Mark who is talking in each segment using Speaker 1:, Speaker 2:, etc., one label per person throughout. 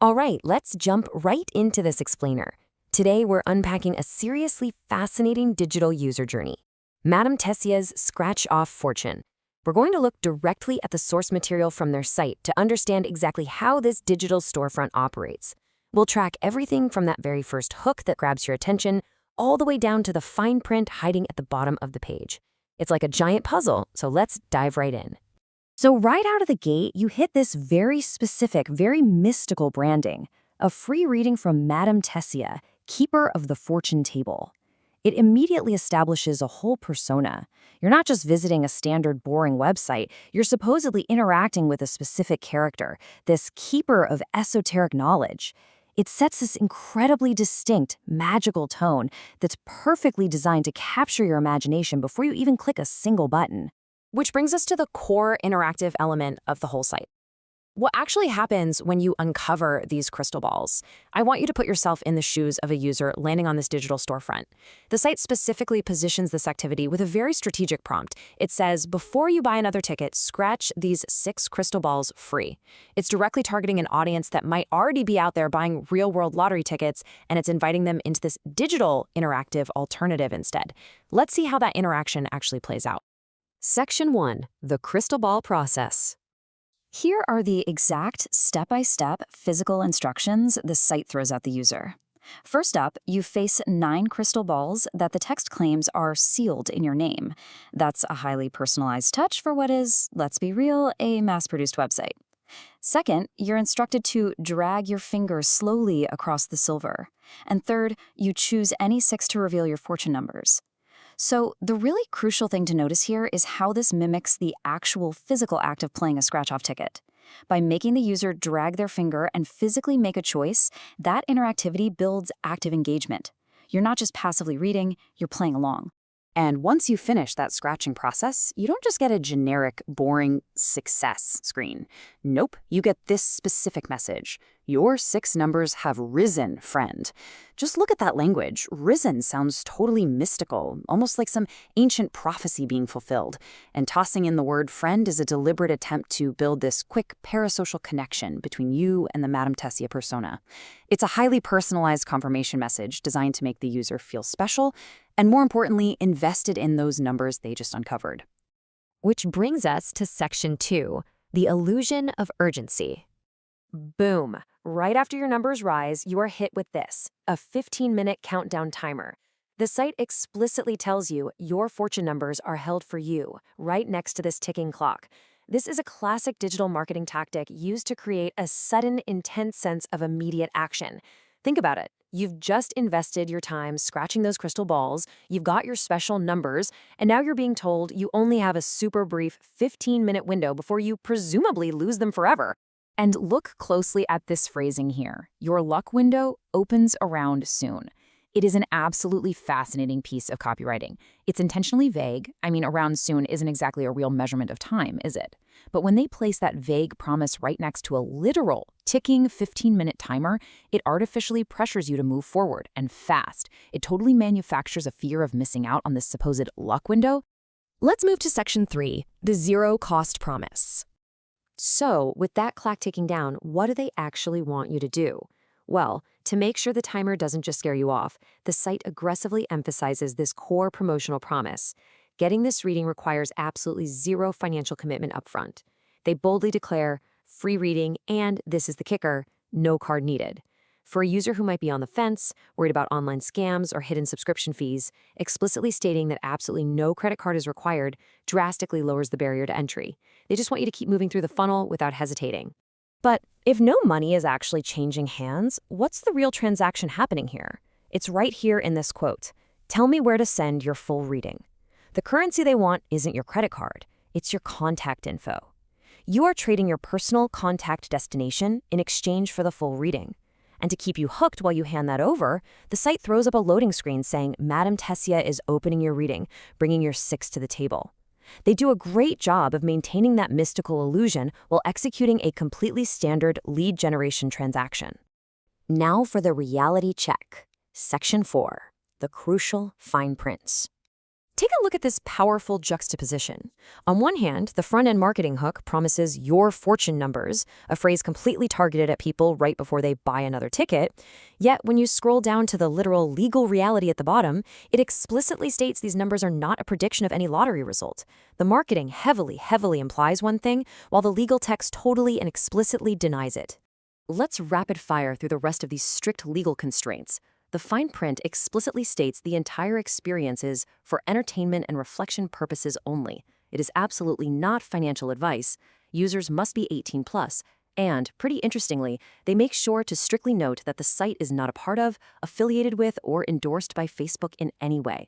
Speaker 1: All right, let's jump right into this explainer. Today, we're unpacking a seriously fascinating digital user journey, Madame Tessia's Scratch Off Fortune. We're going to look directly at the source material from their site to understand exactly how this digital storefront operates. We'll track everything from that very first hook that grabs your attention all the way down to the fine print hiding at the bottom of the page. It's like a giant puzzle, so let's dive right in. So right out of the gate, you hit this very specific, very mystical branding, a free reading from Madame Tessia, keeper of the fortune table. It immediately establishes a whole persona. You're not just visiting a standard boring website, you're supposedly interacting with a specific character, this keeper of esoteric knowledge. It sets this incredibly distinct, magical tone that's perfectly designed to capture your imagination before you even click a single button. Which brings us to the core interactive element of the whole site. What actually happens when you uncover these crystal balls? I want you to put yourself in the shoes of a user landing on this digital storefront. The site specifically positions this activity with a very strategic prompt. It says, before you buy another ticket, scratch these 6 crystal balls free. It's directly targeting an audience that might already be out there buying real-world lottery tickets, and it's inviting them into this digital interactive alternative instead. Let's see how that interaction actually plays out. Section 1. The Crystal Ball Process. Here are the exact step-by-step physical instructions the site throws at the user. First up, you face 9 crystal balls that the text claims are sealed in your name. That's a highly personalized touch for what is, let's be real, a mass-produced website. Second, you're instructed to drag your finger slowly across the silver. And third, you choose any 6 to reveal your fortune numbers. So the really crucial thing to notice here is how this mimics the actual physical act of playing a scratch-off ticket. By making the user drag their finger and physically make a choice, that interactivity builds active engagement. You're not just passively reading, you're playing along. And once you finish that scratching process, you don't just get a generic, boring success screen. Nope, you get this specific message. Your 6 numbers have risen, friend. Just look at that language. Risen sounds totally mystical, almost like some ancient prophecy being fulfilled. And tossing in the word friend is a deliberate attempt to build this quick parasocial connection between you and the Madame Tessia persona. It's a highly personalized confirmation message designed to make the user feel special, and more importantly, invested in those numbers they just uncovered. Which brings us to Section 2, the illusion of urgency. Boom! Right after your numbers rise, you are hit with this, a 15-minute countdown timer. The site explicitly tells you your fortune numbers are held for you, right next to this ticking clock. This is a classic digital marketing tactic used to create a sudden, intense sense of immediate action. Think about it. You've just invested your time scratching those crystal balls, you've got your special numbers, and now you're being told you only have a super brief 15-minute window before you presumably lose them forever. And look closely at this phrasing here. Your luck window opens around soon. It is an absolutely fascinating piece of copywriting. It's intentionally vague. I mean, around soon isn't exactly a real measurement of time, is it? But when they place that vague promise right next to a literal, ticking 15-minute timer, it artificially pressures you to move forward, and fast. It totally manufactures a fear of missing out on this supposed luck window. Let's move to Section 3, the zero-cost promise. So, with that clock ticking down, what do they actually want you to do? Well, to make sure the timer doesn't just scare you off, the site aggressively emphasizes this core promotional promise. Getting this reading requires absolutely zero financial commitment upfront. They boldly declare, free reading, and, this is the kicker, no card needed. For a user who might be on the fence, worried about online scams or hidden subscription fees, explicitly stating that absolutely no credit card is required drastically lowers the barrier to entry. They just want you to keep moving through the funnel without hesitating. But if no money is actually changing hands, what's the real transaction happening here? It's right here in this quote. Tell me where to send your full reading. The currency they want isn't your credit card, it's your contact info. You are trading your personal contact destination in exchange for the full reading. And to keep you hooked while you hand that over, the site throws up a loading screen saying, Madame Tessia is opening your reading, bringing your 6 to the table. They do a great job of maintaining that mystical illusion while executing a completely standard lead generation transaction. Now for the reality check. Section 4, the crucial fine prints. Take a look at this powerful juxtaposition. On one hand, the front-end marketing hook promises your fortune numbers, a phrase completely targeted at people right before they buy another ticket. Yet, when you scroll down to the literal legal reality at the bottom, it explicitly states these numbers are not a prediction of any lottery result. The marketing heavily implies one thing, while the legal text totally and explicitly denies it. Let's rapid fire through the rest of these strict legal constraints. The fine print explicitly states the entire experience is for entertainment and reflection purposes only. It is absolutely not financial advice. Users must be 18 plus. And, pretty interestingly, they make sure to strictly note that the site is not a part of, affiliated with, or endorsed by Facebook in any way.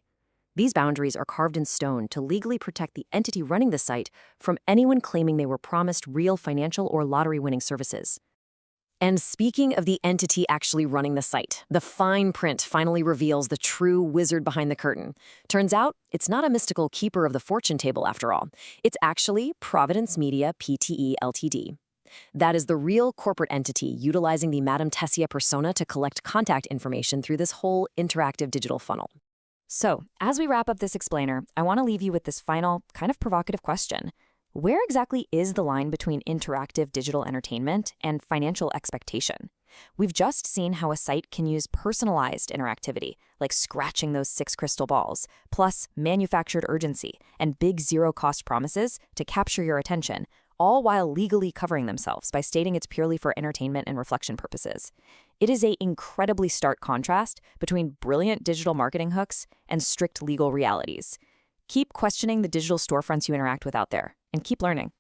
Speaker 1: These boundaries are carved in stone to legally protect the entity running the site from anyone claiming they were promised real financial or lottery-winning services. And speaking of the entity actually running the site, the fine print finally reveals the true wizard behind the curtain. Turns out, it's not a mystical keeper of the fortune table after all. It's actually Providence Media Pte. Ltd. That is the real corporate entity utilizing the Madame Tessia persona to collect contact information through this whole interactive digital funnel. So, as we wrap up this explainer, I want to leave you with this final, kind of provocative question. Where exactly is the line between interactive digital entertainment and financial expectation? We've just seen how a site can use personalized interactivity, like scratching those 6 crystal balls, plus manufactured urgency and big zero-cost promises to capture your attention, all while legally covering themselves by stating it's purely for entertainment and reflection purposes. It is an incredibly stark contrast between brilliant digital marketing hooks and strict legal realities. Keep questioning the digital storefronts you interact with out there, and keep learning.